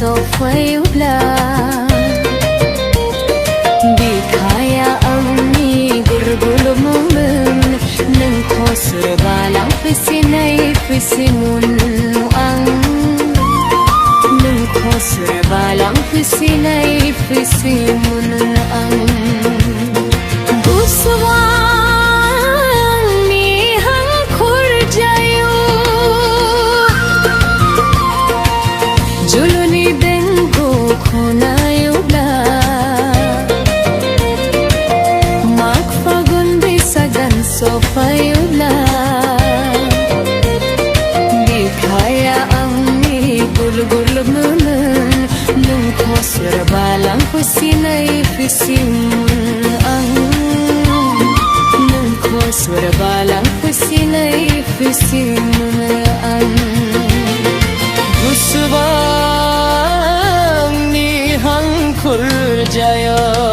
sofayula di kaya amni gurgul mumun nang khosr balang fisinay fisimun ang nang khosr balang fisinay fisimun ang sofayula di kaya amni gul-gul mumun nung khosr balang fisinay fisimun ang nung khosr balang fisinay fisimun ang gusbang ni hang khul jaya